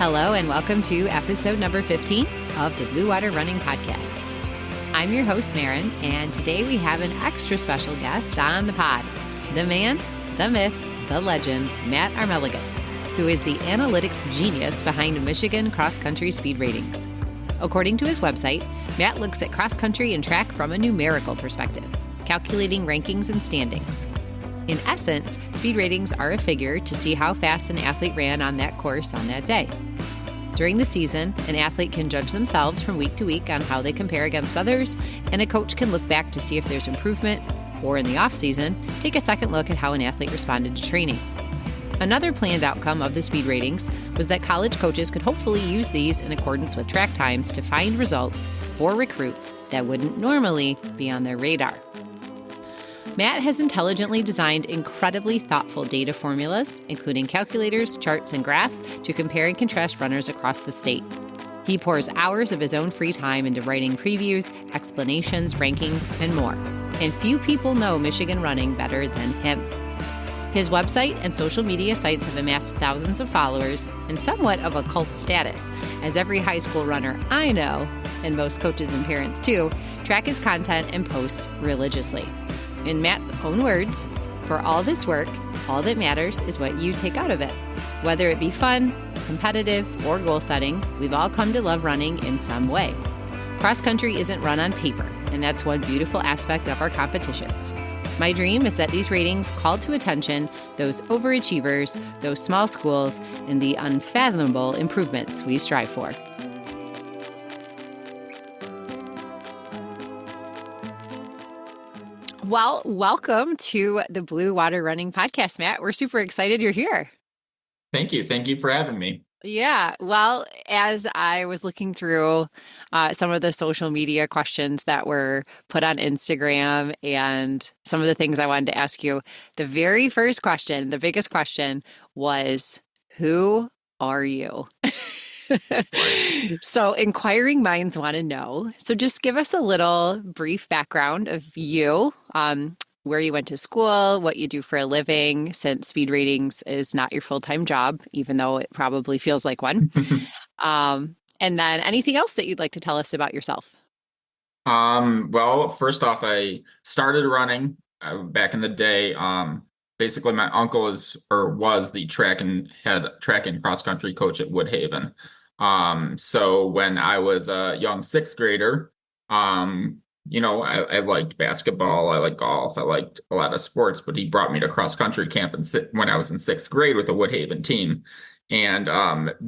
Hello and welcome to episode number 15 of the Blue Water Running Podcast. I'm your host, Maren, and today we have an extra special guest on the pod, the man, the myth, the legend, Matt Armelagos, who is the analytics genius behind Michigan cross-country speed ratings. According to his website, Matt looks at cross-country and track from a numerical perspective, calculating rankings and standings. In essence, speed ratings are a figure to see how fast an athlete ran on that course on that day. During the season, an athlete can judge themselves from week to week on how they compare against others, and a coach can look back to see if there's improvement, or in the off-season, take a second look at how an athlete responded to training. Another planned outcome of the speed ratings was that college coaches could hopefully use these in accordance with track times to find results for recruits that wouldn't normally be on their radar. Matt has intelligently designed incredibly thoughtful data formulas, including calculators, charts, and graphs to compare and contrast runners across the state. He pours hours of his own free time into writing previews, explanations, rankings, and more. And few people know Michigan running better than him. His website and social media sites have amassed thousands of followers and somewhat of a cult status, as every high school runner I know, and most coaches and parents too, track his content and posts religiously. In Matt's own words, for all this work, all that matters is what you take out of it. Whether it be fun, competitive, or goal setting, we've all come to love running in some way. Cross country isn't run on paper, and that's one beautiful aspect of our competitions. My dream is that these ratings call to attention those overachievers, those small schools, and the unfathomable improvements we strive for. Well, welcome to the Blue Water Running Podcast, Matt. We're super excited you're here. Thank you. Thank you for having me. Yeah. Well, as I was looking through some of the social media questions that were put on Instagram and some of the things I wanted to ask you, the very first question, the biggest question was, who are you? So inquiring minds want to know. So just give us a little brief background of you, where you went to school, what you do for a living, since speed ratings is not your full-time job, even though it probably feels like one. And then anything else that you'd like to tell us about yourself? Well, first off, I started running back in the day. Basically, my uncle was the track and cross country coach at Woodhaven. So when I was a young sixth grader, I liked basketball, I liked golf, I liked a lot of sports, but he brought me to cross country camp when I was in sixth grade with the Woodhaven team. And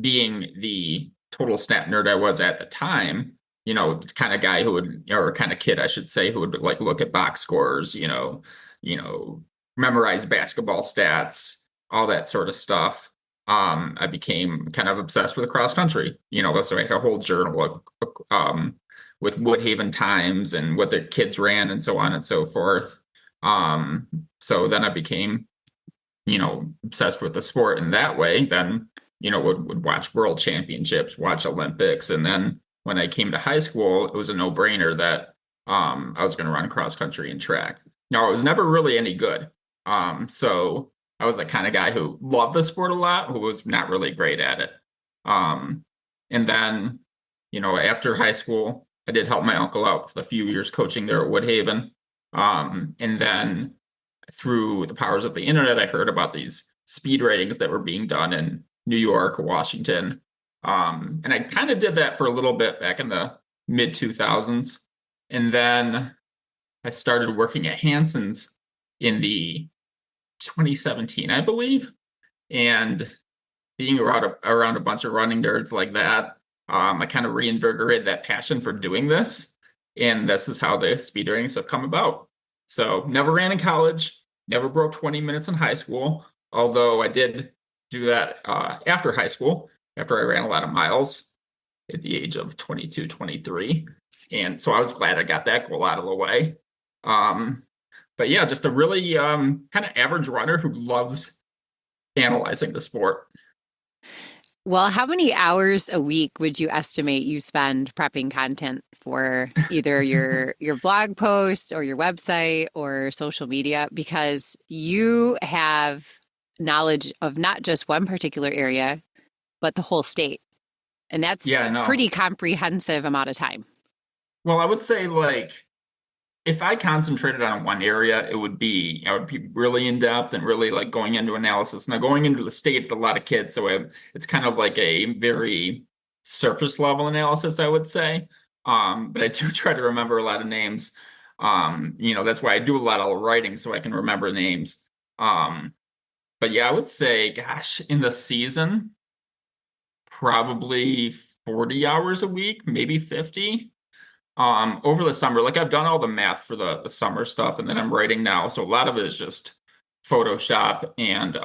being the total snap nerd I was at the time, the kind of guy or kind of kid, I should say, who would like look at box scores, memorize basketball stats, all that sort of stuff. I became kind of obsessed with cross country, so I had a whole journal with Woodhaven times and what the kids ran and so on and so forth. So then I became, obsessed with the sport in that way. Then, would watch world championships, watch Olympics. And then when I came to high school, it was a no-brainer that I was going to run cross country and track. Now, I was never really any good. So I was the kind of guy who loved the sport a lot, who was not really great at it. And then, after high school, I did help my uncle out for a few years coaching there at Woodhaven. And then through the powers of the internet, I heard about these speed ratings that were being done in New York, Washington. And I kind of did that for a little bit back in the mid 2000s. And then I started working at Hanson's in the 2017, I believe, and being around a bunch of running nerds like that, I kind of reinvigorated that passion for doing this, and this is how the speed ratings have come about. So never ran in college, never broke 20 minutes in high school, although I did do that after high school, after I ran a lot of miles at the age of 22, 23, and so I was glad I got that goal out of the way. But yeah, just a really kind of average runner who loves analyzing the sport. Well, how many hours a week would you estimate you spend prepping content for either your blog posts or your website or social media? Because you have knowledge of not just one particular area, but the whole state. And that's Yeah, no. pretty comprehensive amount of time. Well, I would say like if I concentrated on one area, I would be really in depth and really like going into analysis. Now going into the state, it's a lot of kids, so it's kind of like a very surface level analysis, I would say. But I do try to remember a lot of names. That's why I do a lot of writing so I can remember names. Um, but yeah, I would say, gosh, in the season, probably 40 hours a week, maybe 50. Over the summer, like I've done all the math for the summer stuff, and then I'm writing now. So a lot of it is just Photoshop and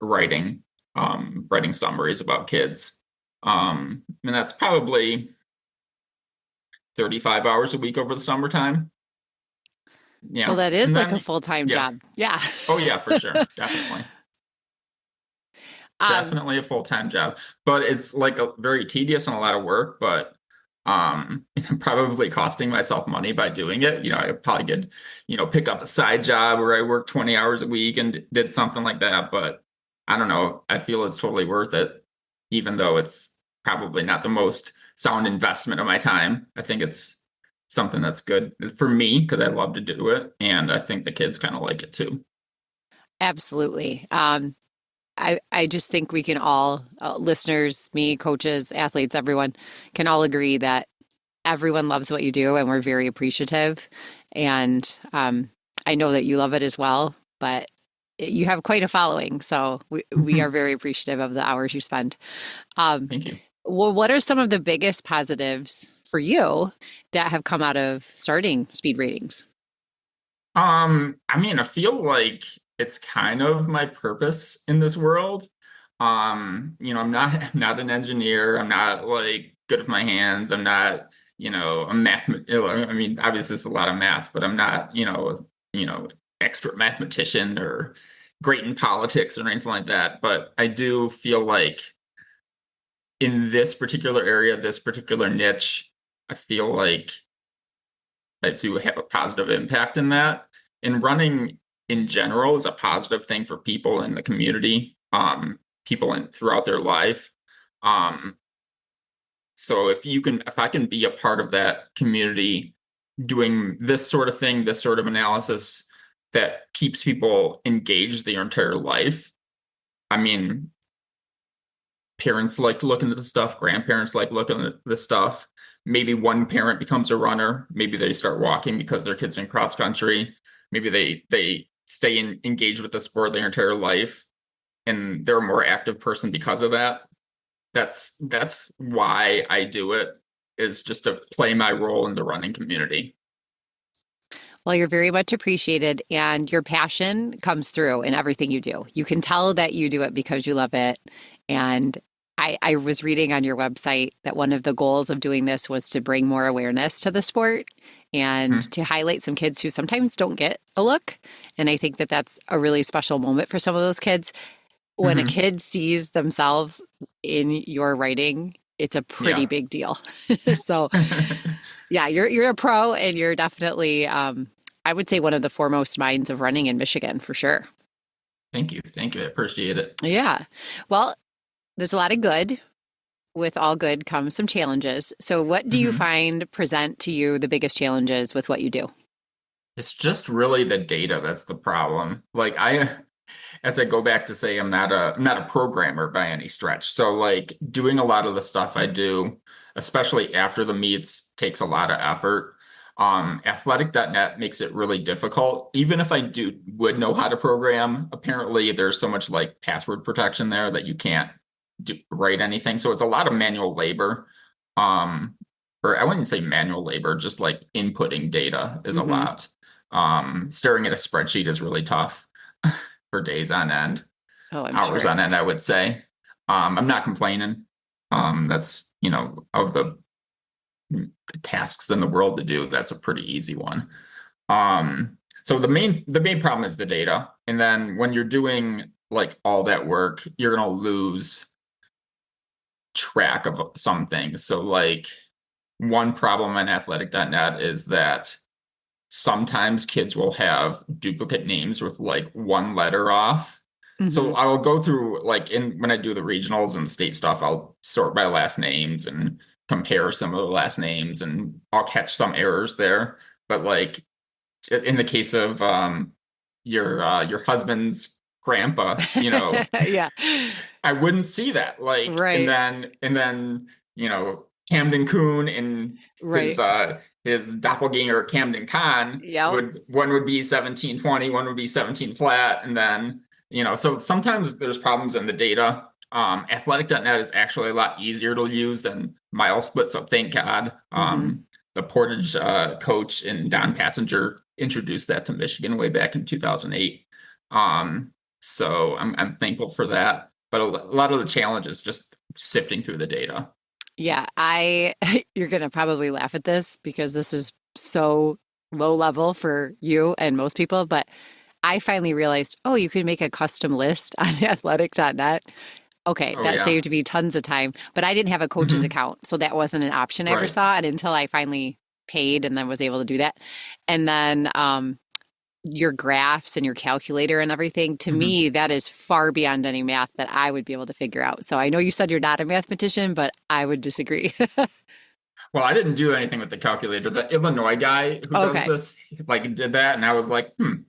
writing, writing summaries about kids. And that's probably 35 hours a week over the summertime. So Yeah. that is And like a then, full-time yeah. job. Yeah. Oh, yeah, for sure. Definitely. Um, Definitely a full-time job. But it's like a very tedious and a lot of work, but probably costing myself money by doing it. I probably could, pick up a side job where I work 20 hours a week and did something like that. But I don't know. I feel it's totally worth it, even though it's probably not the most sound investment of my time. I think it's something that's good for me because I love to do it. And I think the kids kind of like it too. Absolutely. I just think we can all, listeners, me, coaches, athletes, everyone can all agree that everyone loves what you do and we're very appreciative. And I know that you love it as well, but you have quite a following. So we are very appreciative of the hours you spend. Um, Thank you. well, what are some of the biggest positives for you that have come out of starting speed ratings? I mean, I feel like it's kind of my purpose in this world. I'm not an engineer. I'm not like good with my hands. I'm not, a I mean, obviously it's a lot of math, but I'm not, expert mathematician or great in politics or anything like that. But I do feel like in this particular area, this particular niche, I feel like I do have a positive impact in that. And running in general is a positive thing for people in the community, people throughout their life. Um, so if I can be a part of that community doing this sort of thing, this sort of analysis that keeps people engaged their entire life. I mean, parents like to look into the stuff, grandparents like looking at the stuff. Maybe one parent becomes a runner. Maybe they start walking because their kids in cross country. Maybe they stay engaged with the sport their entire life, and they're a more active person because of that. That's why I do it, is just to play my role in the running community. Well, you're very much appreciated, and your passion comes through in everything you do. You can tell that you do it because you love it. And I was reading on your website that one of the goals of doing this was to bring more awareness to the sport and Mhm. to highlight some kids who sometimes don't get a look. And I think that that's a really special moment for some of those kids. When a Mhm. kid sees themselves in your writing, it's a pretty Yeah. big deal. So yeah, you're a pro, and you're definitely I would say one of the foremost minds of running in Michigan for sure. Thank you. Thank you. I appreciate it. Yeah. Well, there's a lot of good. With all good comes some challenges. So what do you Mhm. find present to you the biggest challenges with what you do? It's just really the data that's the problem. As I go back to say, I'm not a programmer by any stretch. So like doing a lot of the stuff I do, especially after the meets, takes a lot of effort. Athletic.net makes it really difficult. Even if would know how to program, apparently there's so much like password protection there that you can't write anything. So it's a lot of manual labor. Um, or I wouldn't say manual labor, just like inputting data is a Hmm. lot. Staring at a spreadsheet is really tough for days on end, Oh, I'm hours sure. on end, I would say. I'm not complaining. That's, of the tasks in the world to do, that's a pretty easy one. So the main problem is the data. And then when you're doing like all that work, you're gonna lose track of some things. So like one problem on athletic.net is that sometimes kids will have duplicate names with like one letter off. So I'll go through like when I do the regionals and state stuff, I'll sort by last names and compare some of the last names, and I'll catch some errors there. But like in the case of your husband's grandpa, Yeah. I wouldn't see that. Like, and Right. then Camden Coon and Right. his doppelganger Camden Khan Yep. one would be 1720, one would be 17 flat, and then so sometimes there's problems in the data. Athletic.net is actually a lot easier to use than mile split, so thank God. The Portage coach and Don Passenger introduced that to Michigan way back in 2008. So I'm thankful for that. But a lot of the challenge is just sifting through the data. Yeah, you're gonna probably laugh at this because this is so low level for you and most people, but I finally realized, oh, you could make a custom list on athletic.net. Okay, Oh that yeah. saved me tons of time, but I didn't have a coach's Hmm. account, so that wasn't an option I ever Right. saw, and until I finally paid and then was able to do that. And then your graphs and your calculator and everything, to Hmm. me, that is far beyond any math that I would be able to figure out. So I know you said you're not a mathematician, but I would disagree. Well, I didn't do anything with the calculator. The Illinois guy who does Okay, this, like, did that, and I was like, and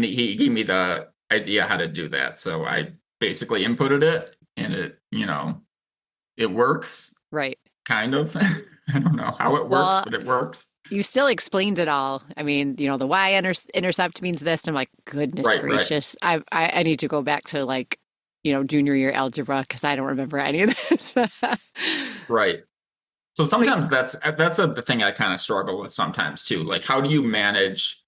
he gave me the idea how to do that. So I basically inputted it, and it works, right. kind of. I don't know how it works, Well, but it works. you still explained it all. I mean, the intercept means this. And I'm like, goodness Right, right, gracious. I need to go back to like, junior year algebra because I don't remember any of this. right. So So, sometimes that's the thing I kind of struggle with sometimes too. Like, how do you manage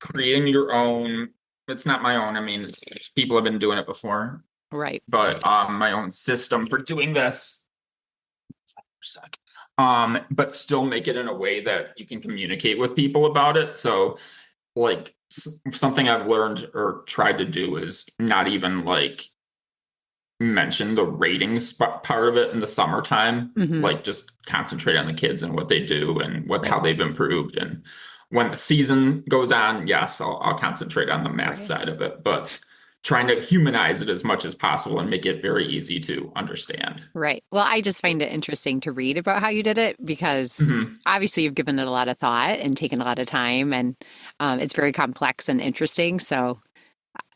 creating your own? It's not my own. I mean, people have been doing it before, right. but my own system for doing this. But still make it in a way that you can communicate with people about it. So, like something I've learned or tried to do is not even like mention the ratings part of it in the summertime. Hmm. Like just concentrate on the kids and what they do and how Right. they've improved. And when the season goes on, yes, I'll concentrate on the math Right. side of it, but trying to humanize it as much as possible and make it very easy to understand. Right. Well, I just find it interesting to read about how you did it because Hmm. obviously you've given it a lot of thought and taken a lot of time, and it's very complex and interesting. So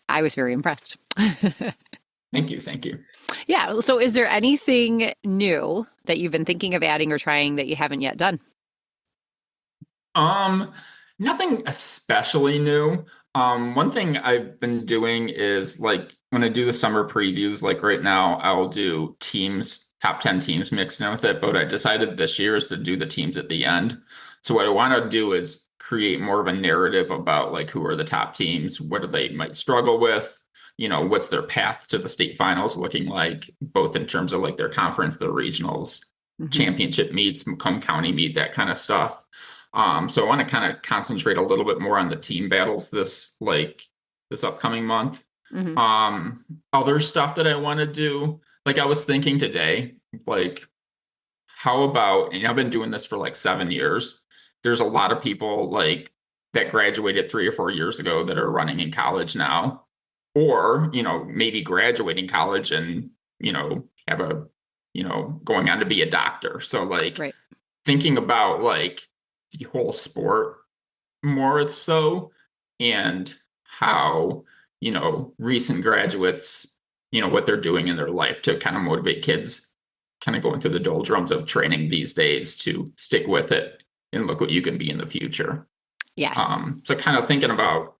I was very impressed. Thank you. Thank you. Yeah. So is there anything new that you've been thinking of adding or trying that you haven't yet done? Um, Nothing especially new. One thing I've been doing is like when I do the summer previews, like right now, I'll do teams, top 10 teams mixed in with it. But I decided this year is to do the teams at the end. So what I want to do is create more of a narrative about like who are the top teams, what do they might struggle with, what's their path to the state finals looking like, both in terms of like their conference, their regionals, Hmm. championship meets, Macomb County meet, that kind of stuff. So I want to kind of concentrate a little bit more on the team battles this upcoming month. Hmm. Um, Other stuff that I want to do, like I was thinking today, like how about, and I've been doing this for like 7 years. There's a lot of people like that graduated 3 or 4 years ago that are running in college now, or maybe graduating college and have going on to be a doctor. So like Right. thinking about like the whole sport more so and how recent graduates what they're doing in their life to kind of motivate kids kind of going through the doldrums of training these days to stick with it and look what you can be in the future. Yes. So kind of thinking about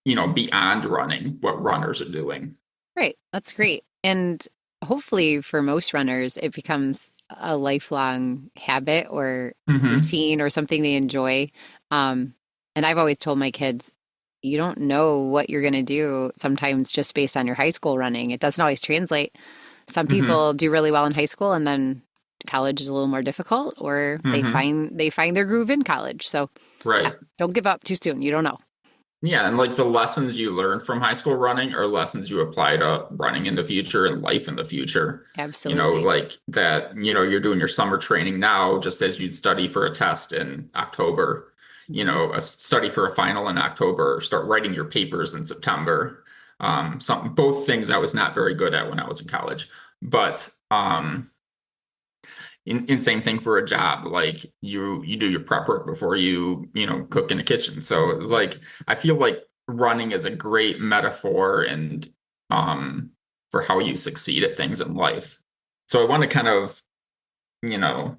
beyond running what runners are doing. Right. That's great. And hopefully for most runners, it becomes a lifelong habit or Hmm. routine or something they enjoy. Um, and I've always told my kids, you don't know what you're going to do sometimes just based on your high school running. It doesn't always translate. Some Hmm. people do really well in high school and then college is a little more difficult, or they Hmm. find their groove in college. So yeah, Right. don't give up too soon. You don't know. Yeah, and like the lessons you learn from high school running are lessons you apply to running in the future and life in the future. Absolutely. Like that, you're doing your summer training now, just as you'd study for a test in October, Hmm. a study for a final in October, start writing your papers in September. Both things I was not very good at when I was in college. But in same thing for a job, like you do your prep work before you cook in the kitchen. So like I feel like running is a great metaphor and um for how you succeed at things in life. So I want to kind of, you know,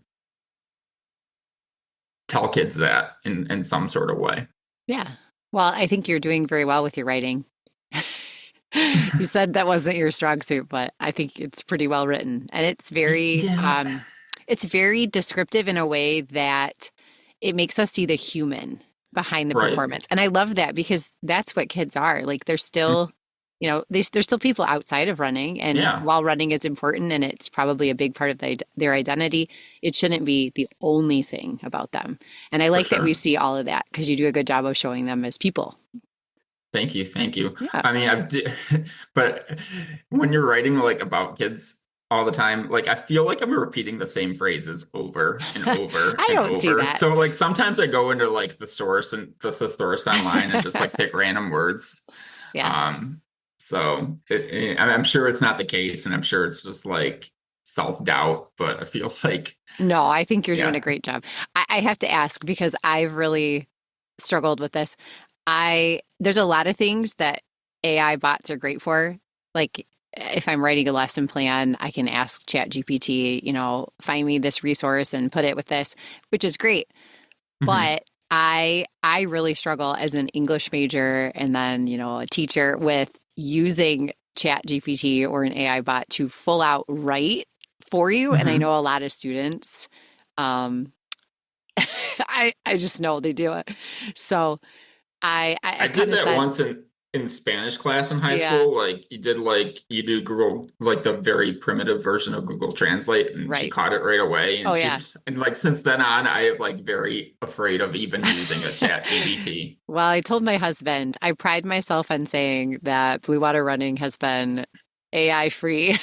tell kids that in some sort of way. Yeah. Well, I think you're doing very well with your writing. You said that wasn't your strong suit, but I think it's pretty well written. And Yeah, it's very descriptive in a way that it makes us see the human behind the right. performance. And I love that because that's what kids are. Like they're still, there's still people outside of running. And Yeah, while running is important and it's probably a big part of their identity, it shouldn't be the only thing about them. And I for like that we sure. see all of that because you do a good job of showing them as people. Thank you, thank you. Yeah. I mean, but when you're writing like about kids all the time, like I feel like I'm repeating the same phrases over and over I and don't see over. that. So like sometimes I go into like the source and the thesaurus online and just like pick random words. Yeah. Um, I'm sure it's not the case, and I'm sure it's just like self-doubt, but I feel like, No, I think you're doing a yeah. great job. I have to ask because I've really struggled with this. There's a lot of things that AI bots are great for. Like if I'm writing a lesson plan, I can ask ChatGPT, find me this resource and put it with this, which is great. Mhm. But I really struggle as an English major and then, a teacher with using ChatGPT or an AI bot to full out write for you. And I Mhm. know a lot of students, um, I just know they do it. So I I've kind did of that said, once in Spanish class in high yeah, school. Like you do Google, like the very primitive version of Google Translate, and she right. caught it right away. Oh And yeah. like since then on, I am like very afraid of even using a chat GBT. Well, I told my husband, I pride myself on saying that Blue Water Running has been AI free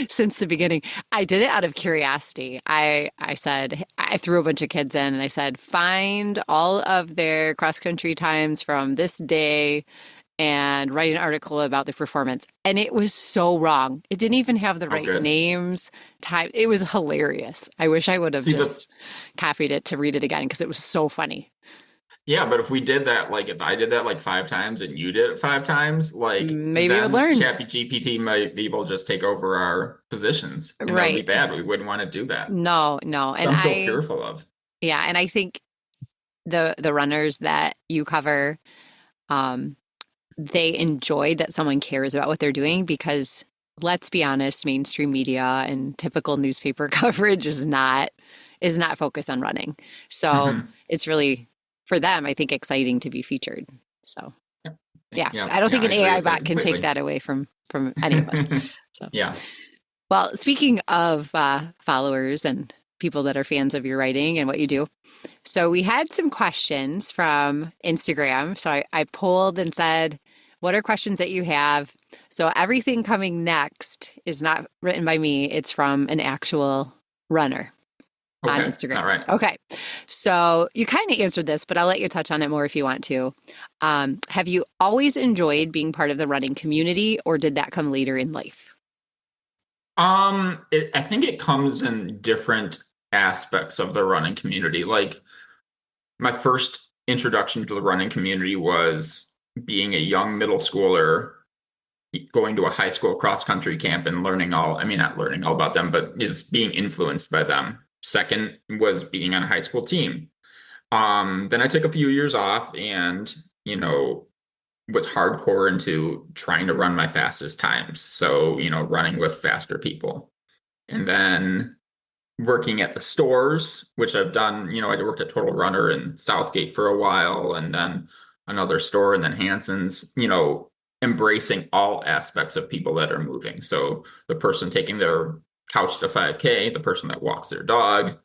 since the beginning. I did it out of curiosity. I said I threw a bunch of kids in and I said, find all of their cross country times from this day and write an article about the performance. And it was so wrong. It didn't even have the Oh, right good. names, time. It was hilarious. I wish I would have See the just copied it to read it again because it was so funny. Yeah, but if we did that, like if I did that like 5 times and you did it 5 times, like Maybe it would then learn. Chat GPT might be able to just take over our positions, and that would be Right. bad. We wouldn't want to do that. No, no. So And I'm so fearful of. yeah, and I think the runners that you cover, um, they enjoy that someone cares about what they're doing because let's be honest, mainstream media and typical newspaper coverage is not focused on running. So Mhm. it's really for them, I think, exciting to be featured. So Yeah, yeah, yeah, I don't yeah, think I an agree AI with that bot can take completely. that away from any of us. So Yeah. well, speaking of followers and people that are fans of your writing and what you do, so we had some questions from Instagram. So I polled and said, what are questions that you have? So everything coming next is not written by me, it's from an actual runner on Okay. All Instagram. right. Okay. So you kind of answered this, but I'll let you touch on it more if you want to. Have you always enjoyed being part of the running community, or did that come later in life? I think it comes in different aspects of the running community. Like my first introduction to the running community was being a young middle schooler going to a high school cross country camp and I mean, not learning all about them, but just being influenced by them. Second was being on a high school team. Then I took a few years off and, you know, was hardcore into trying to run my fastest times. So, running with faster people. And then working at the stores, which I've done, I worked at Total Runner in Southgate for a while and then another store and then Hanson's, embracing all aspects of people that are moving. So the person taking their couch to 5K, the person that walks their dog,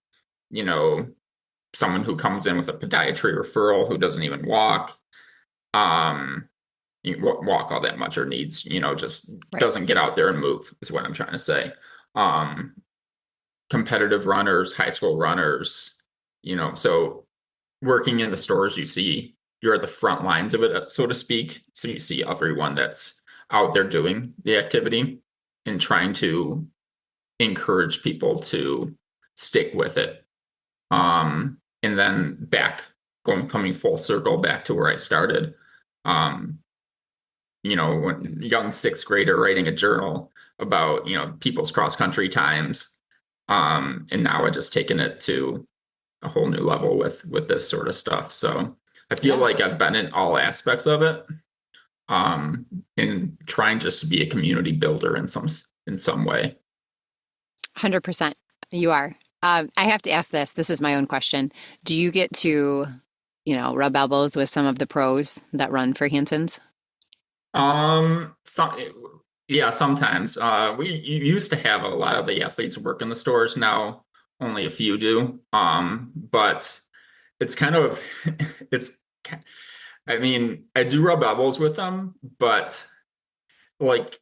you know, someone who comes in with a podiatry referral who doesn't even walk, um, walk all that much or needs, just Right. doesn't get out there and move is what I'm trying to say. Um, Competitive runners, high school runners, so working in the stores, you see you're at the front lines of it, so to speak. So you see everyone that's out there doing the activity and trying to encourage people to stick with it. And then coming full circle back to where I started. When young sixth grader writing a journal about, people's cross country times. And now I just taken it to a whole new level with this sort of stuff. So I feel like I've been in all aspects of it. And trying just to be a community builder in some way. 100%. You are. I have to ask this. This is my own question. Do you get to, rub elbows with some of the pros that run for Hanson's? Sometimes. We used to have a lot of the athletes work in the stores. Now only a few do. But it's I do rub elbows with them, but like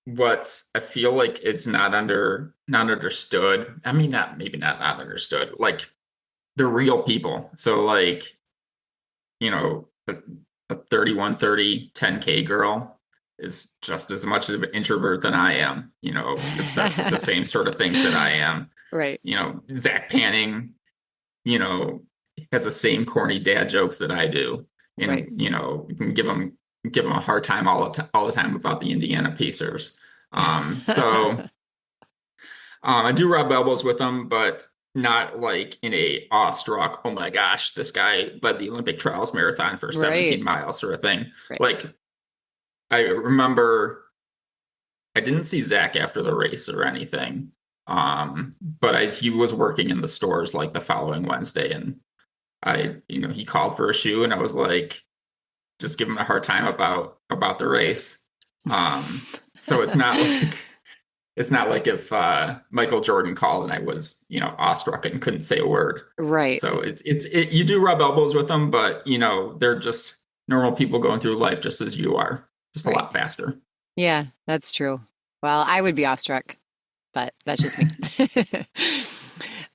what I feel like it's not understood. I mean, not understood. Like they're real people. So like, a 3130 10K girl is just as much of an introvert than I am, obsessed with the same sort of things that I am. Right. Zach Panning, has the same corny dad jokes that I do. And, right. You can give him a hard time all the time about the Indiana Pacers. I do rub elbows with them, but not like in a awestruck, oh my gosh, this guy led the Olympic trials marathon for 17 miles sort of thing. Right. Like I remember I didn't see Zach after the race or anything. But he was working in the stores like the following Wednesday, and he called for a shoe, and I was like, just give him a hard time about the race. So it's not like if Michael Jordan called and I was, awestruck and couldn't say a word. Right. So you do rub elbows with them, but they're just normal people going through life just as you are, just a lot faster. Yeah, that's true. Well, I would be awestruck, but that's just me.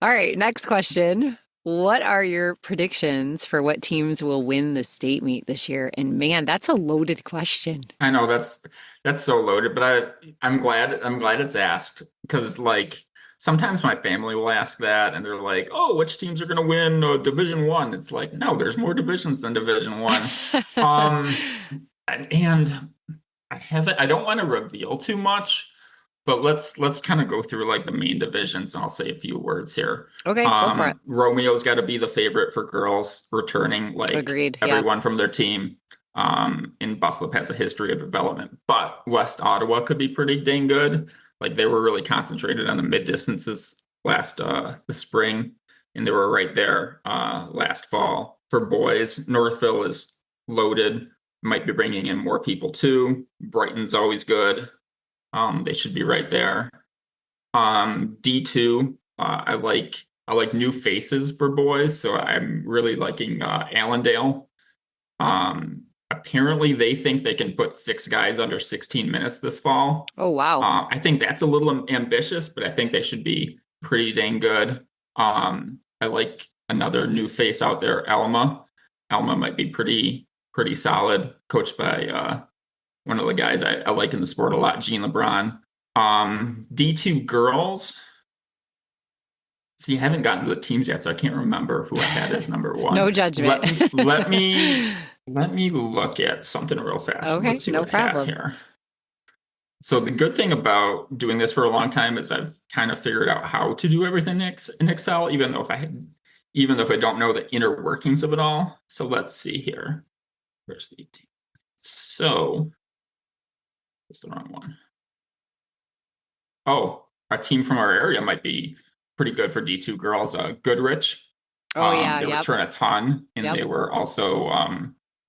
All right, next question. What are your predictions for what teams will win the state meet this year? And man, that's a loaded question. I know that's so loaded, but I'm glad it's asked, because like sometimes my family will ask that and they're like, "Oh, which teams are going to win Division I?" It's like, no, there's more divisions than Division I. And I don't want to reveal too much, but let's kind of go through like the main divisions, and I'll say a few words here. Okay, go for it. Romeo's got to be the favorite for girls returning, like agreed, everyone from their team. And Buslip has a history of development, but West Ottawa could be pretty dang good. Like they were really concentrated on the mid distances last the spring, and they were right there last fall. For boys, Northville is loaded. Might be bringing in more people too. Brighton's always good. They should be right there. D2, I like new faces for boys, so I'm really liking Allendale. Apparently they think they can put 6 guys under 16 minutes this fall. Oh, wow. I think that's a little ambitious, but I think they should be pretty dang good. I like another new face out there, Alma. Alma might be pretty solid, coached by one of the guys I like in the sport a lot, Jean LeBron. D2 girls. See, I haven't gotten to the teams yet, so I can't remember who I had as number 1. No judgment. Let me look at something real fast. Okay, Let's see no what I have problem. here. So the good thing about doing this for a long time is I've kind of figured out how to do everything in Excel, even though if I don't know the inner workings of it all. So let's see here. Where's the team? So that's the wrong one. Oh, a team from our area might be pretty good for D2 girls. Goodrich. Oh, yeah. They return a ton, and they were also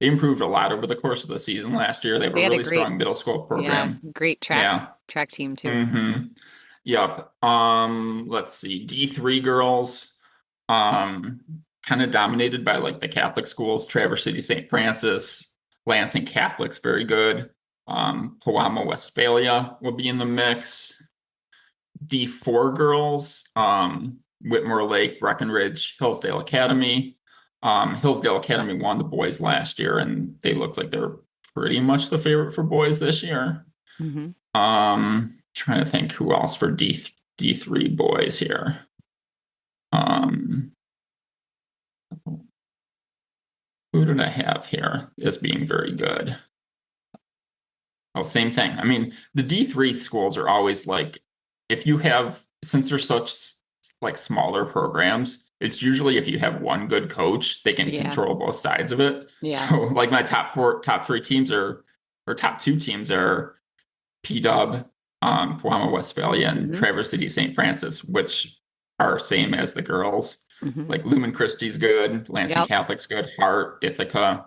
they improved a lot over the course of the season last year. They have a really strong middle school program. Yeah, great track team too. Mm-hmm. Yep. Let's see. D3 girls, kind of dominated by like the Catholic schools. Traverse City, St. Francis, Lansing Catholic's very good. Powama, Westphalia will be in the mix. D4 girls, Whitmore Lake, Breckenridge, Hillsdale Academy. Hillsdale Academy won the boys last year, and they look like they're pretty much the favorite for boys this year. Mm-hmm. Trying to think who else for D3 boys here. Who did I have here as being very good? Oh, same thing. I mean, the D3 schools are always like, if you have, since they're such like smaller programs, it's usually if you have one good coach, they can Yeah. control both sides of it. Yeah. So like my top three teams or top two teams are P-Dub, Pewamo Westphalia, and Mm-hmm. Traverse City St. Francis, which are same as the girls. Mm-hmm. Like Lumen Christi's good, Lansing Yep. Catholic's good, Hart, Ithaca.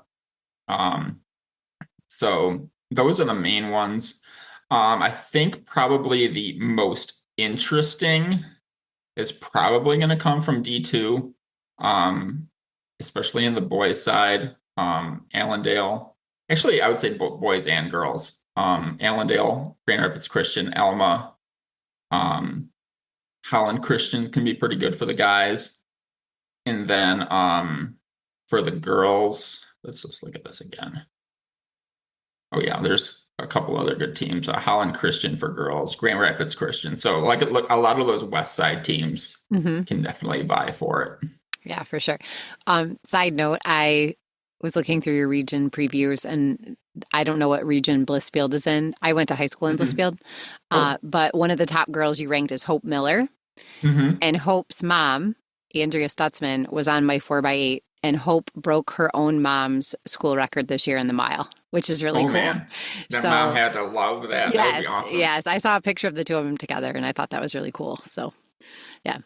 So those are the main ones. I think probably the most interesting is probably going to come from D2, especially in the boys' side. Allendale, actually, I would say both boys and girls. Allendale, Grand Rapids Christian, Alma, Holland Christian can be pretty good for the guys. And then for the girls, let's just look at this again. Oh yeah, there's a couple other good teams. Holland Christian for girls, Grand Rapids Christian. So like look, a lot of those West Side teams can definitely vie for it. Yeah, for sure. Side note, I was looking through your region previews, and I don't know what region Blissfield is in. I went to high school in Blissfield, but one of the top girls you ranked is Hope Miller. And Hope's mom, Andrea Stutzman, was on my 4x8, and Hope broke her own mom's school record this year in the mile, which is really cool. Man. That mom had to love that. Yes, that would be awesome. Yes. I saw a picture of the two of them together, and I thought that was really cool. So, yeah.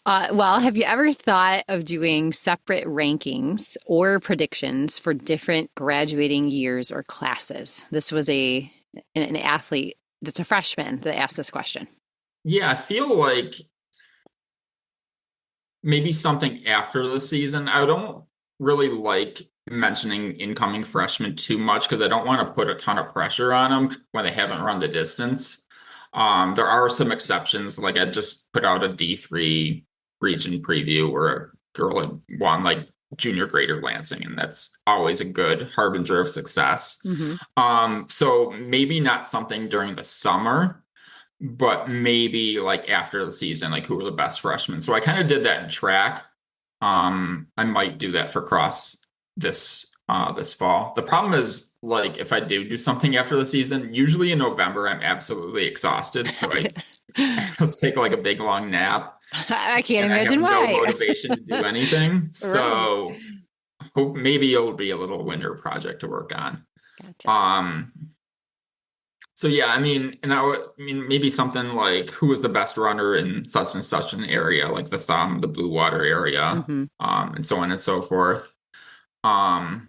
Well, have you ever thought of doing separate rankings or predictions for different graduating years or classes? This was an athlete that's a freshman that asked this question. Yeah, I feel like maybe something after the season. I don't really like mentioning incoming freshmen too much because I don't want to put a ton of pressure on them when they haven't run the distance. There are some exceptions. Like I just put out a D3 region preview where a girl had won like junior grader Lansing, and that's always a good harbinger of success. So maybe not something during the summer, but maybe like after the season, like who were the best freshmen. So I kind of did that in track. I might do that for cross this fall. The problem is like if I do something after the season, usually in November I'm absolutely exhausted, so I just take like a big long nap. I can't imagine I have why. no motivation to do anything. So hope maybe it'll be a little winter project to work on. Gotcha. So yeah, I mean, maybe something like who was the best runner in such and such an area, like the Blue Water area, and so on and so forth. But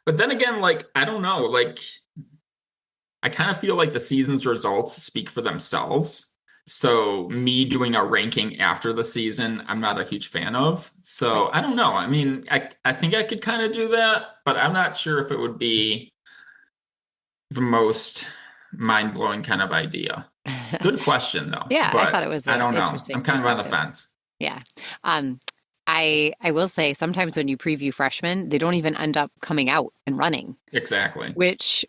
then again, like I don't know, like I kind of feel like the season's results speak for themselves. So me doing a ranking after the season, I'm not a huge fan of. So I don't know. I mean, I think I could kind of do that, but I'm not sure if it would be the most mind-blowing kind of idea. Good question though. Yeah, but I thought it was I don't know. interesting I'm kind of on the fence. Yeah. I will say sometimes when you preview freshmen, they don't even end up coming out and running. Exactly. Which,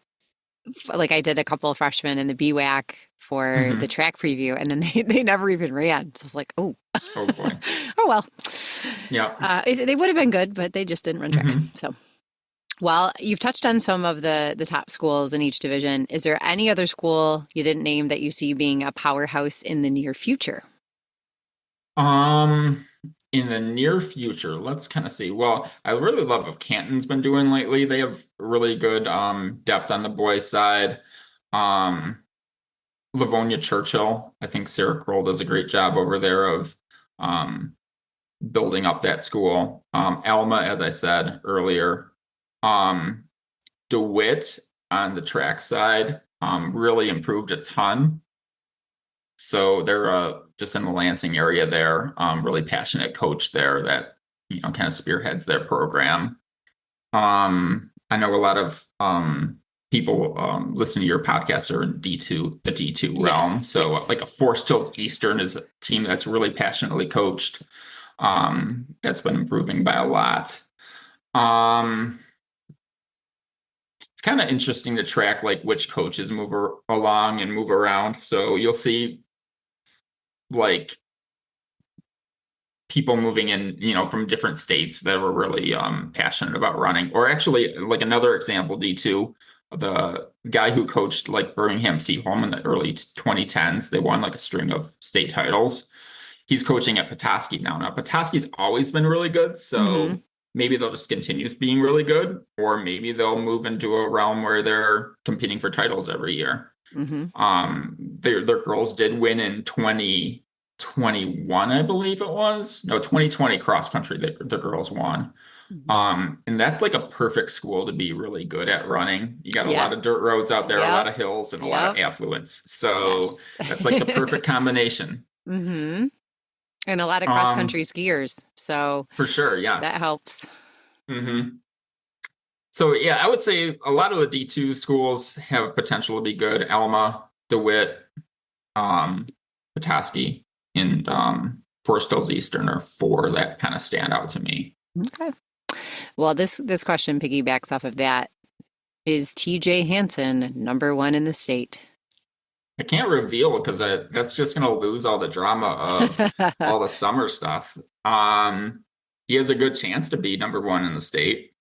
like I did a couple of freshmen in the BWAC for the track preview, and then they never even ran. So I was like, oh boy. Oh well. Yeah. They would have been good, but they just didn't run track. So. Well, you've touched on some of the top schools in each division. Is there any other school you didn't name that you see being a powerhouse in the near future? In the near future, let's kind of see. Well, I really love what Canton's been doing lately. They have really good depth on the boys' side. Livonia Churchill, I think Sarah Kroll does a great job over there of building up that school. Alma, as I said earlier. DeWitt on the track side really improved a ton. So they're just in the Lansing area there, really passionate coach there that kind of spearheads their program. I know a lot of people listening to your podcast are in the D2 realm. So like a Forest Hills Eastern is a team that's really passionately coached. That's been improving by a lot. It's kind of interesting to track like which coaches along and move around. So you'll see like people moving in, from different states that were really passionate about running. Or actually, like another example, D2, the guy who coached like Birmingham Seaholm in the early 2010s, they won like a string of state titles. He's coaching at Petoskey now. Now, Petoskey's always been really good, Mm-hmm. so maybe they'll just continue being really good, or maybe they'll move into a realm where they're competing for titles every year. Mm-hmm. Their girls did win in 2021, I believe it was. No, 2020 cross country, the girls won. Mm-hmm. And that's like a perfect school to be really good at running. You got a Yeah. lot of dirt roads out there, a lot Yep. of hills, and a lot of Yep. affluence. So Yes. that's like the perfect combination. Mm-hmm. And a lot of cross Um, country skiers. So for sure, that yes. helps. Hmm. So yeah, I would say a lot of the D2 schools have potential to be good. Alma, DeWitt, um, Petoskey, and Forest Hills Eastern are four that kind of stand out to me. Okay. Well, this question piggybacks off of that. Is TJ Hansen number one in the state? I can't reveal because that's just going to lose all the drama of all the summer stuff. He has a good chance to be number one in the state.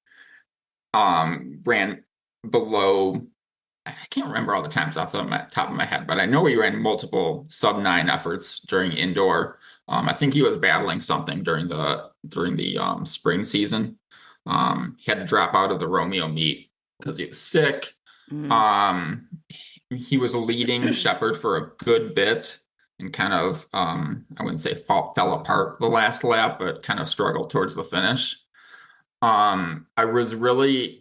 Ran below, I can't remember all the times off the top of my head, but I know he ran multiple sub 9 efforts during indoor. I think he was battling something during the spring season. He had to drop out of the Romeo meet because he was sick. Mm. Um, he was a leading shepherd for a good bit and kind of, I wouldn't say fell apart the last lap, but kind of struggled towards the finish. I'm always really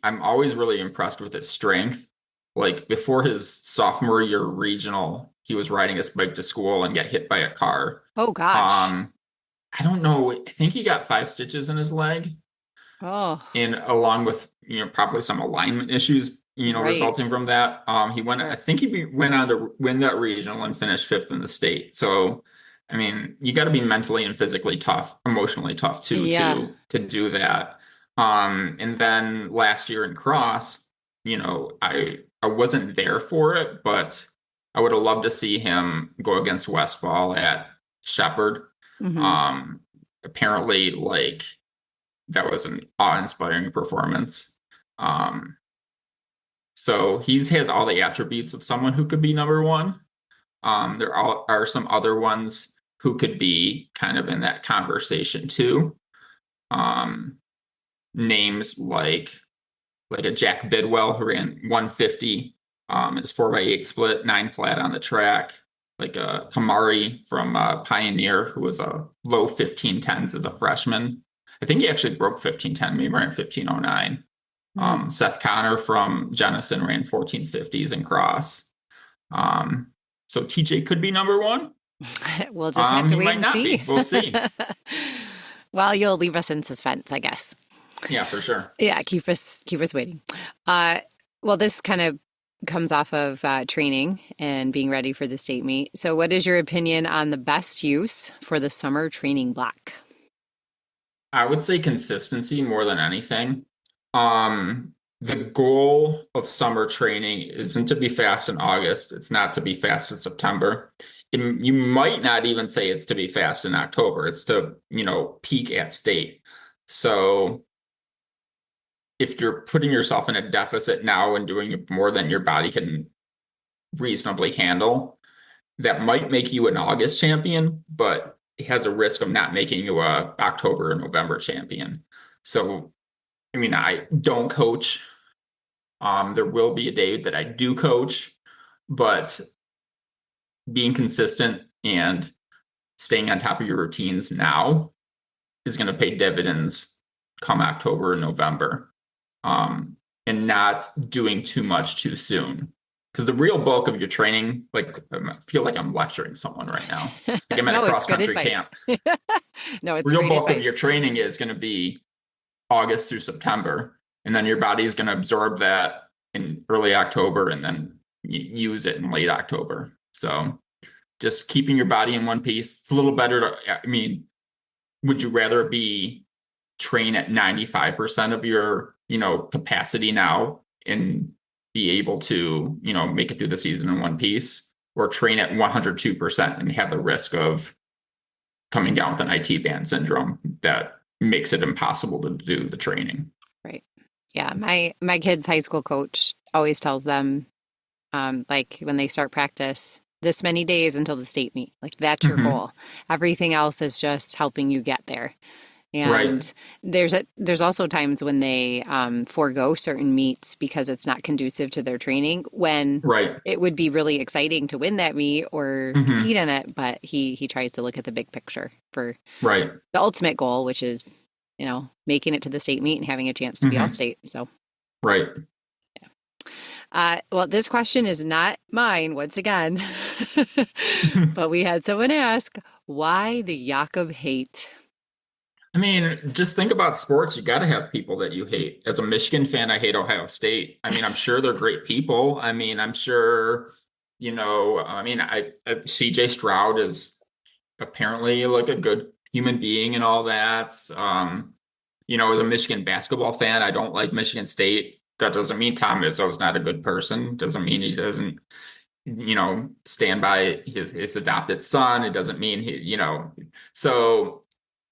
impressed with his strength. Like before his sophomore year regional, he was riding his bike to school and get hit by a car. Oh gosh. Um, I don't know. I think he got 5 stitches in his leg, Oh, and along with probably some alignment issues, right. resulting from that. He went. I Sure. think went on to win that regional and finish fifth in the state. So, I mean, you got to be mentally and physically tough, emotionally tough too, Yeah. to do that. And then last year in cross, I wasn't there for it, but I would have loved to see him go against Westfall at Shepherd. Hmm. Um, Apparently, like that was an awe-inspiring performance. Um, so he has all the attributes of someone who could be number one. Are some other ones who could be kind of in that conversation too. Um, Names like a Jack Bidwell who ran 150, his 4x8 split, 9 flat on the track. Like a Kamari from Pioneer who was a low 1510s as a freshman. I think he actually broke 1510, maybe ran 1509. Mm. Seth Connor from Jenison ran 1450s in cross. Um, so TJ could be number one. We'll just have to He wait might and not see. be. We'll see. Well, you'll leave us in suspense, I guess. Yeah, for sure. Yeah, keep us waiting. Uh, well, this kind of comes off of training and being ready for the state meet. So, what is your opinion on the best use for the summer training block? I would say consistency more than anything. The goal of summer training isn't to be fast in August. It's not to be fast in September. You might not even say it's to be fast in October. It's to, peak at state. So if you're putting yourself in a deficit now and doing more than your body can reasonably handle, that might make you an August champion, but it has a risk of not making you a October or November champion. So, I mean, I don't coach. There will be a day that I do coach, but being consistent and staying on top of your routines now is going to pay dividends come October and November. And not doing too much too soon. Because the real bulk of your training, like I feel like I'm lecturing someone right now. Like I'm at a No, it's cross good country advice. camp. No, it's Real great bulk of advice. your training is going to be August through September, and then your body's going to absorb that in early October, and then use it in late October. So just keeping your body in one piece. It's a little better to, I mean, would you rather be train at 95% of your, capacity now and be able to, make it through the season in one piece, or train at 102% and have the risk of coming down with an IT band syndrome that makes it impossible to do the training? Right. Yeah. My kids' high school coach always tells them, like when they start practice, this many days until the state meet. Like that's your Hmm. goal. Everything else is just helping you get there. Right. And there's also times when they forego certain meets because it's not conducive to their training, when Right. it would be really exciting to win that meet or Hmm. compete in it. But he tries to look at the big picture for Right. the ultimate goal, which is, making it to the state meet and having a chance to be all Hmm. state. So, Right. well, this question is not mine once again, but we had someone ask, why the Jakob hate? I mean, just think about sports. You got to have people that you hate. As a Michigan fan, I hate Ohio State. I mean, I'm sure they're great people. I mean, I'm sure, CJ Stroud is apparently like a good human being and all that. As a Michigan basketball fan, I don't like Michigan State. That doesn't mean Tom Izzo is not a good person. Doesn't mean he doesn't, stand by his adopted son. It doesn't mean so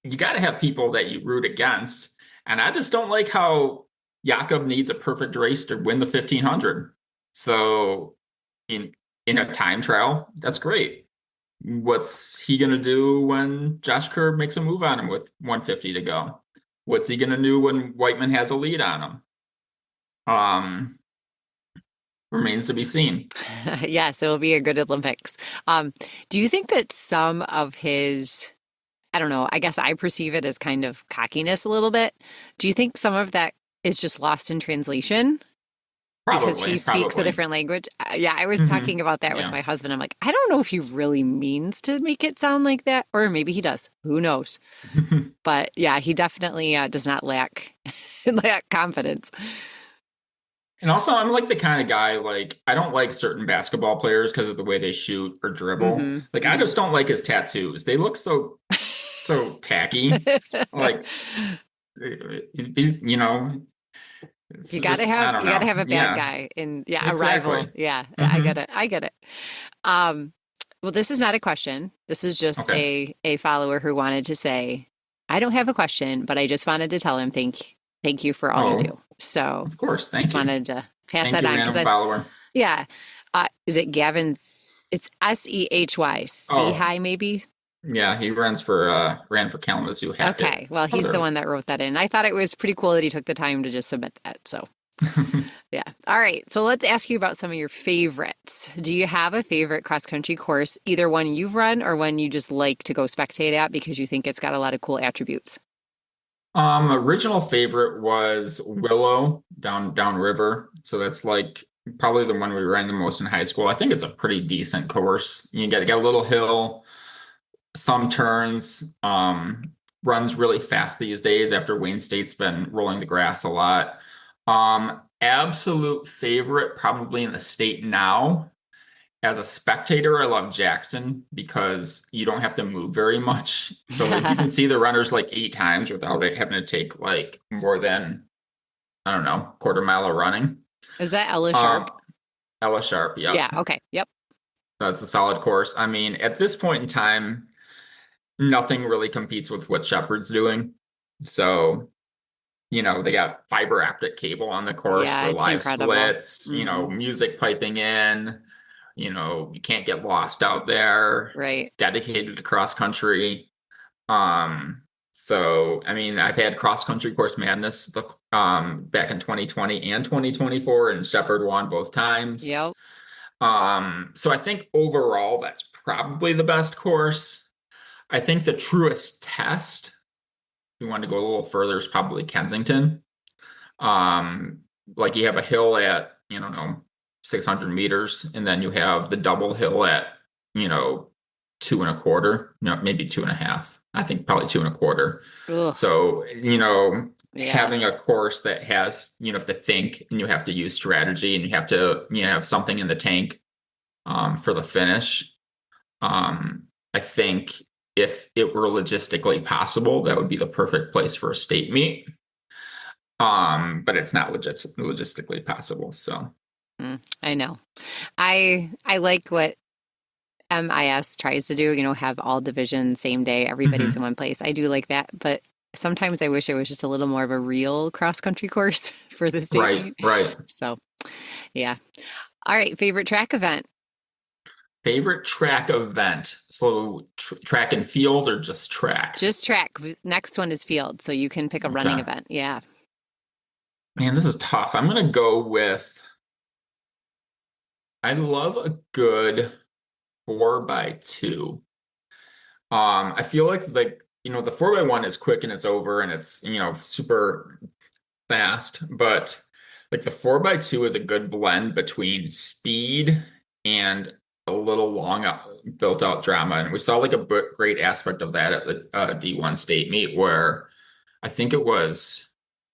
you got to have people that you root against. And I just don't like how Jakob needs a perfect race to win the 1500. So in in a time trial, that's great. What's he going to do when Josh Kerr makes a move on him with 150 to go? What's he going to do when Whiteman has a lead on him? Um, Remains to be seen. Yes, it will be a good Olympics. Do you think that some of his, I don't know, I guess I perceive it as kind of cockiness a little bit. Do you think some of that is just lost in translation because he Probably, speaks a probably. different language? Yeah, I was Hmm. talking about that with Yeah. my husband. I'm like, I don't know if he really means to make it sound like that, or maybe he does. Who knows? But yeah, he definitely does not lack lack confidence. And also, I'm like the kind of guy, like, I don't like certain basketball players because of the way they shoot or dribble. Hmm. Like, I Hmm. just don't like his tattoos. They look so tacky. Like, you know, it's just, I don't You gotta know. have a bad Yeah, guy and yeah, a rival. exactly. Yeah, I Hmm. get it. I get it. Um, well, this is not a question. This is just Okay. a follower who wanted to say, I don't have a question, but I just wanted to tell him thank you for all you Oh, do. So of course. just Thank you. wanted to pass Thank that you, on because random I follower. yeah. Is it Gavin? It's Sehy, Oh, Sehy maybe? yeah, he ran for Kalamazoo Hackett. Okay. Well, Oh, he's the there. one that wrote that in. I thought it was pretty cool that he took the time to just submit that. So yeah. All right. So let's ask you about some of your favorites. Do you have a favorite cross country course, either one you've run or one you just like to go spectate at because you think it's got a lot of cool attributes? Original favorite was Willow downriver. So that's like probably the one we ran the most in high school. I think it's a pretty decent course. You get a little hill, some turns, runs really fast these days after Wayne State's been rolling the grass a lot. Absolute favorite probably in the state now. As a spectator, I love Jackson because you don't have to move very much. So like you can see the runners like 8 times without it having to take like more than, I don't know, quarter mile of running. Is that Ella Um, Sharp? Ella Sharp, yep. Yeah. Okay. Yep. That's a solid course. I mean, at this point in time, nothing really competes with what Shepherd's doing. So, they got fiber optic cable on the course Yeah. for It's live incredible. splits, Hmm. music piping in. You can't get lost out there, Right. dedicated to cross country. Um, so I mean, I've had cross country course madness back in 2020 and 2024, and Shepherd won both times. Yep. So I think overall that's probably the best course. I think the truest test, if we want to go a little further, is probably Kensington. Um, like you have a hill at, 600 meters, and then you have the double hill at, you know, 2.25, maybe 2.5. I think probably 2.25. Ugh. So, Yeah. having a course that has, you have to think and you have to use strategy and you have to, have something in the tank for the finish. I think if it were logistically possible, that would be the perfect place for a state meet. But it's not logistically possible. So I know. I like what MIS tries to do, have all divisions same day, everybody's in mhm. one place. I do like that, but sometimes I wish it was just a little more of a real cross country course for the state Right, meet. right. So, yeah. All right, favorite track event? Favorite track event. So track and field or just track? Just track. Next one is field, so you can pick a running Okay. event. Yeah. Man, this is tough. I'm gonna go with I love a good 4x2. I feel like the 4x1 is quick and it's over and it's super fast, but like the 4x2 is a good blend between speed and a little long built out drama. And we saw like a great aspect of that at the D1 state meet where I think it was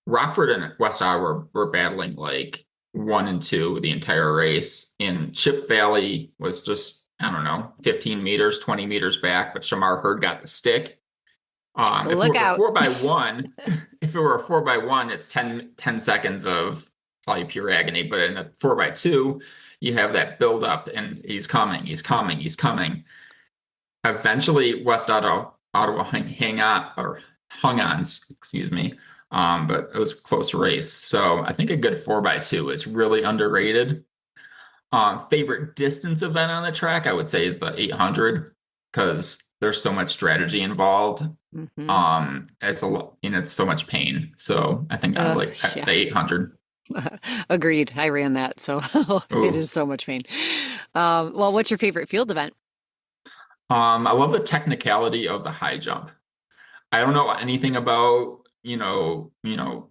Rockford and West Iowa were battling like 1 and 2 the entire race. And Chip Valley was just, I don't know, 15 meters, 20 meters back, but Shamar Hurd got the stick. If it Look were a out. 4x1, if it were a 4x1, it's 10 seconds of probably pure agony. But in a 4x2, you have that build up and he's coming, he's coming, he's coming. Eventually, West Ottawa hung on, excuse me. But it was a close race. So I think a good 4x2 is really underrated. Favorite distance event on the track, I would say, is the 800 because there's so much strategy involved. Hmm. It's a lot, and it's so much pain. So I think I like Yeah. the 800. Agreed. I ran that, so it Ooh. is so much pain. Well, what's your favorite field event? I love the technicality of the high jump. I don't know anything about,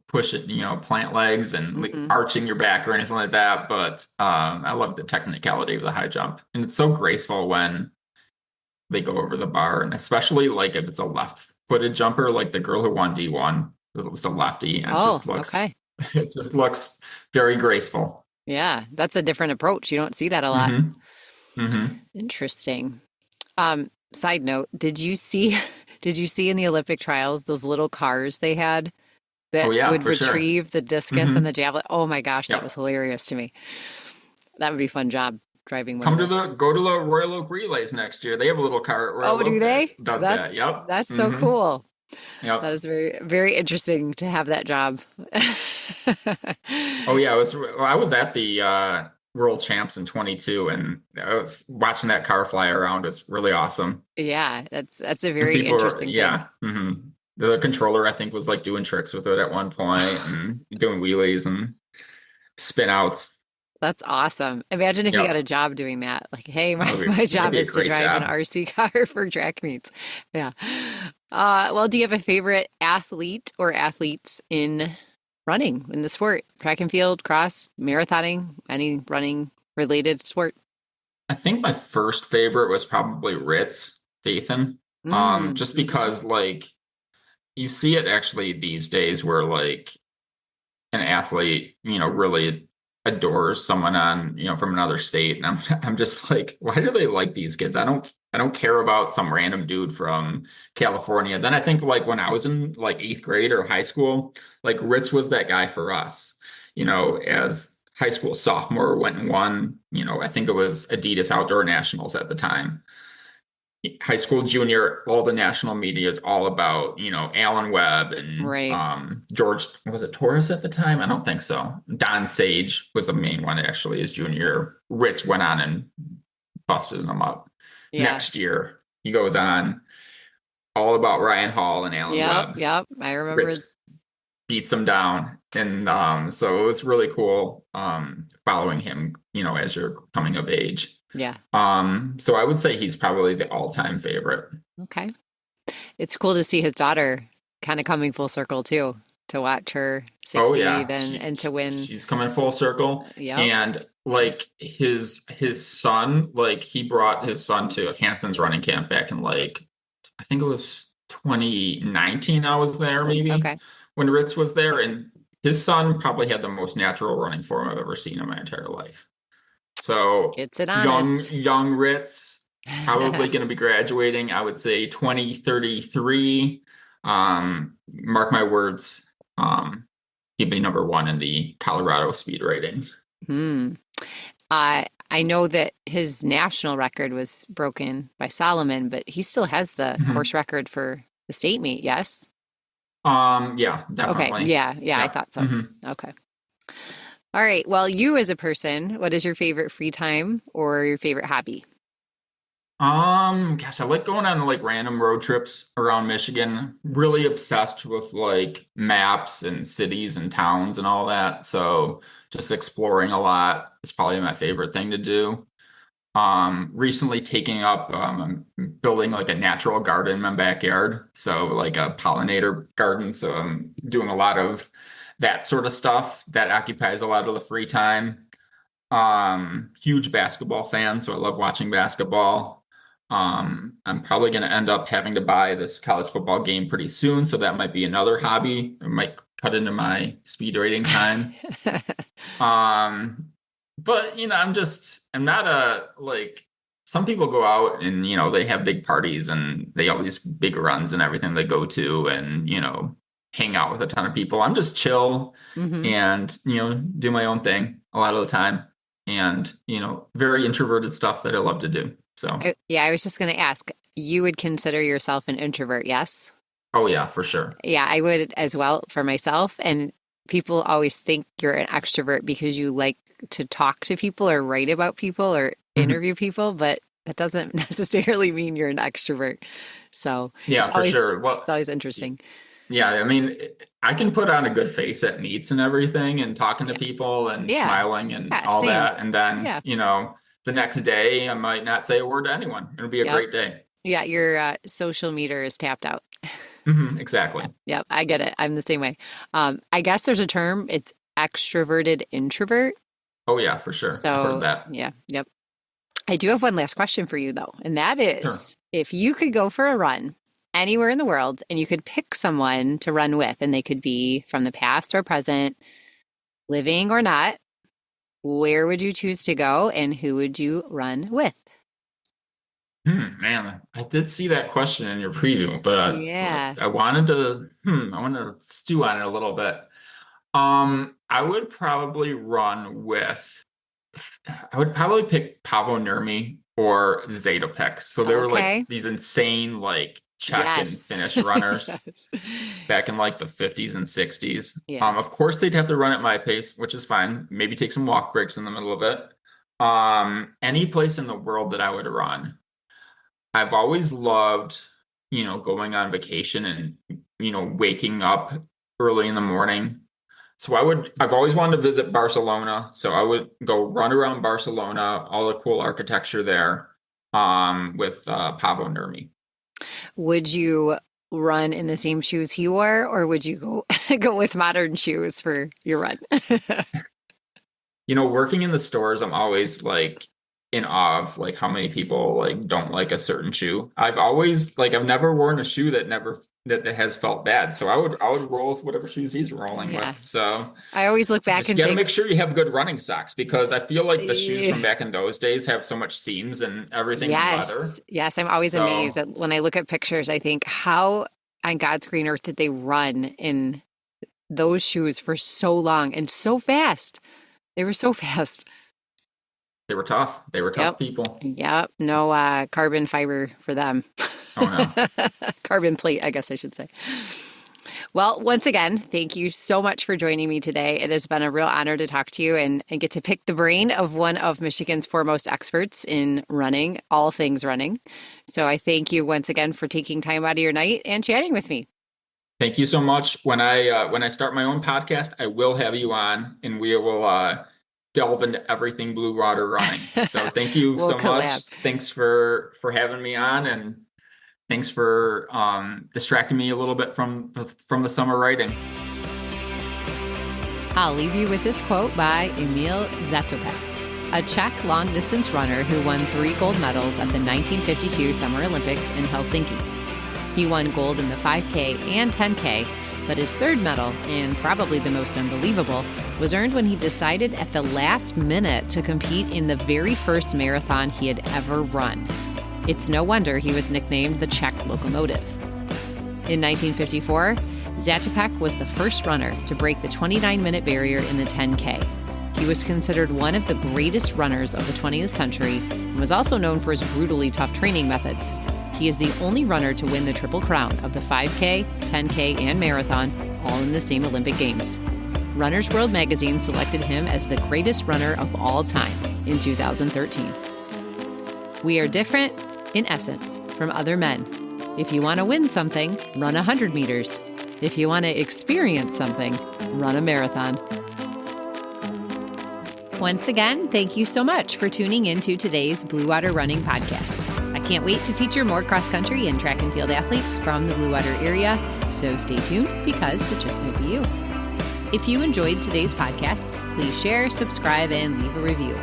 pushing, plant legs and like Hmm. arching your back or anything like that, but I love the technicality of the high jump. And it's so graceful when they go over the bar, and especially like if it's a left-footed jumper, like the girl who won D1 was a lefty, and Oh, okay. it just looks very graceful. Yeah, that's a different approach. You don't see that a lot. Hmm. Hmm. Interesting. Side note, did you see in the Olympic trials those little cars they had Oh that yeah, would for sure. retrieve the discus and Hmm. the javelin? Oh my gosh, that was Yep. hilarious to me. That would be a fun job driving one of Come to those. go to the Royal Oak Relays next year. They have a little car at Oh, Royal do Oak that they? does that. That's Yep. that's so Hmm. cool. That Yep. is very, very interesting to have that job. Oh yeah, I was at the World Champs in 22 and I was watching that car fly around was really awesome. Yeah, that's a And very people are, interesting thing. yeah. The controller, I think, was like doing tricks with it at one point and doing wheelies and spin outs. That's awesome. Imagine if you got a Yep. job doing that. Like, hey, my, That would my that'd job be a is to great drive an job. RC car for track meets. Yeah. Well, do you have a favorite athlete or athletes in running in the sport? Track and field, cross, marathoning, any running related sport? I think my first favorite was probably Ritz, Dathan. Mm, Just hmm. because like you see it actually these days where like an athlete, really adores someone on, from another state. And I'm just like, why do they like these kids? I don't care about some random dude from California. Then I think like when I was in like eighth grade or high school, like Ritz was that guy for us, as high school sophomore went and won, I think it was Adidas Outdoor Nationals at the time. High school junior, all the national media is all about, Alan Webb and Right. George, was it Torres at the time? I don't think so. Don Sage was the main one actually his junior year. Ritz went on and busted him up. Yeah. Next year, he goes on all about Ryan Hall and Alan Yep. Webb. Yep. I remember. Ritz beats him down. And so it was really cool following him, as you're coming of age. Yeah. So I would say he's probably the all-time favorite. Okay. It's cool to see his daughter kind of coming full circle too, to watch her Oh succeed yeah, and to win. she's coming full circle. Yep. And like his son, like he brought his son to Hanson's running camp back in like I think it was 2019. I was there maybe Okay. when Ritz was there, and his son probably had the most natural running form I've ever seen in my entire life. So Gets it young honest. young Ritz Probably going to be graduating, I would say 2033. Mark my words. He'd be number one in the Colorado speed ratings. Hmm. I know that his national record was broken by Solomon, but he still has the course record for the state meet, yes? Yeah, Okay. definitely. Yeah, I Yeah. thought so. Okay. All right. Well, you as a person, what is your favorite free time or your favorite hobby? Gosh, I like going on like random road trips around Michigan. Really obsessed with like maps and cities and towns and all that. So just exploring a lot is probably my favorite thing to do. Recently taking up, I'm building like a natural garden in my backyard. So like a pollinator garden. So I'm doing a lot of that sort of stuff that occupies a lot of the free time. Huge basketball fan, so I love watching basketball. I'm probably going to end up having to buy this college football game pretty soon, so that might be another hobby. It might cut into my speed rating time. Um, but I'm not a like some people go out and they have big parties and they all these big runs and everything they go to and hang out with a ton of people. I'm just chill hmm and do my own thing a lot of the time and very introverted stuff that I love to do. So, Yeah, I was just going to ask, you would consider yourself an introvert, yes? oh yeah, for sure. Yeah, I would as well for myself. And people always think you're an extrovert because you like to talk to people or write about people or Mhm. interview people, but that doesn't necessarily mean you're an extrovert. So Yeah, for sure. it's always interesting. Yeah, I mean, I can put on a good face at meets and everything and talking to Yeah. people and Yeah. smiling and Yeah. all Same. that. And then, Yeah. the next day I might not say a word to anyone. It'll be a Yep. great day. Yeah. Your social meter is tapped out. Exactly. Yep. I get it. I'm the same way. I guess there's a term. It's extroverted introvert. Oh yeah, for sure. I've heard So that. yeah. Yep. I do have one last question for you though, and that Sure. is if you could go for a run anywhere in the world and you could pick someone to run with, and they could be from the past or present, living or not, where would you choose to go and who would you run with? Man, I did see that question in your preview, but Yeah. I wanted to, I want to stew on it a little bit. I would probably run with, I would probably pick Pavo Nurmi or Zátopek. So they were like Okay. these insane, like Czech and Yes. Finnish runners Yes. back in like the 50s and 60s. Yeah. Of course, they'd have to run at my pace, which is fine. Maybe take some walk breaks in the middle of it. Any place in the world that I would run. I've always loved, going on vacation and, waking up early in the morning. So I've always wanted to visit Barcelona. So I would go run around Barcelona, all the cool architecture there, with Pavo Nurmi. Would you run in the same shoes he wore, or would you go with modern shoes for your run? Working in the stores, I'm always like in awe of like how many people like don't like a certain shoe. I've never worn a shoe that has felt bad. So I would roll with whatever shoes he's rolling Yeah. with. So I always look back just and got to think, make sure you have good running socks because I feel like the shoes "Eh, from back in those days have so much seams and everything and yes, leather. yes, I'm always amazed So that when I look at pictures, I think, how on God's green earth did they run in those shoes for so long and so fast? They were so fast. they were tough. They were Yep. tough people. Yep. No carbon fiber for them. Oh no. Carbon plate, I guess I should say. Well, once again, thank you so much for joining me today. It has been a real honor to talk to you and get to pick the brain of one of Michigan's foremost experts in running, all things running. So I thank you once again for taking time out of your night and chatting with me. Thank you so much. When I start my own podcast, I will have you on, and we will delve into everything blue water running. So thank you We'll so collab. much. Thanks for having me on, and thanks for distracting me a little bit from the summer writing. I'll leave you with this quote by Emil Zátopek, a Czech long-distance runner who won 3 gold medals at the 1952 Summer Olympics in Helsinki. He won gold in the 5K and 10K, but his third medal, and probably the most unbelievable, was earned when he decided at the last minute to compete in the very first marathon he had ever run. It's no wonder he was nicknamed the Czech Locomotive. In 1954, Zátopek was the first runner to break the 29-minute barrier in the 10K. He was considered one of the greatest runners of the 20th century and was also known for his brutally tough training methods. He is the only runner to win the Triple Crown of the 5K, 10K, and marathon, all in the same Olympic Games. Runner's World magazine selected him as the greatest runner of all time in 2013. We are different, in essence, from other men. If you want to win something, run 100 meters. If you want to experience something, run a marathon. Once again, thank you so much for tuning into today's Blue Water Running podcast. I can't wait to feature more cross-country and track and field athletes from the Blue Water area, so stay tuned because it just might be you. If you enjoyed today's podcast, please share, subscribe, and leave a review.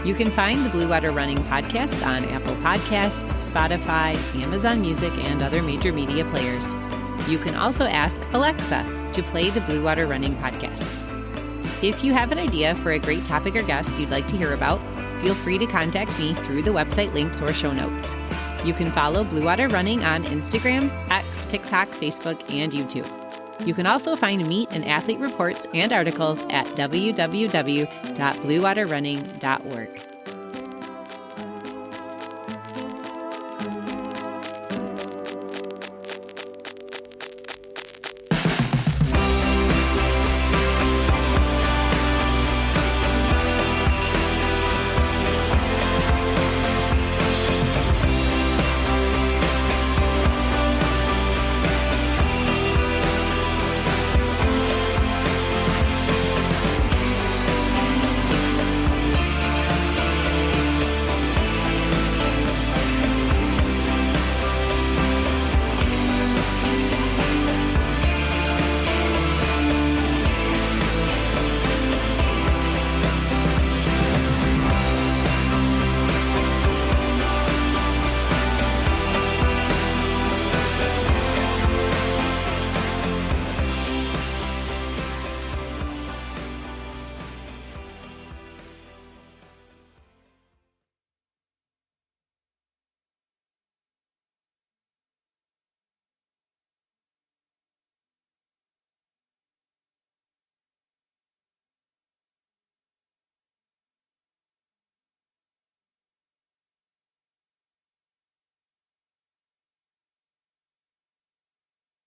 You can find the Blue Water Running podcast on Apple Podcasts, Spotify, Amazon Music, and other major media players. You can also ask Alexa to play the Blue Water Running podcast. If you have an idea for a great topic or guest you'd like to hear about, feel free to contact me through the website links or show notes. You can follow Blue Water Running on Instagram, X, TikTok, Facebook, and YouTube. You can also find meet and athlete reports and articles at www.bluewaterrunning.org.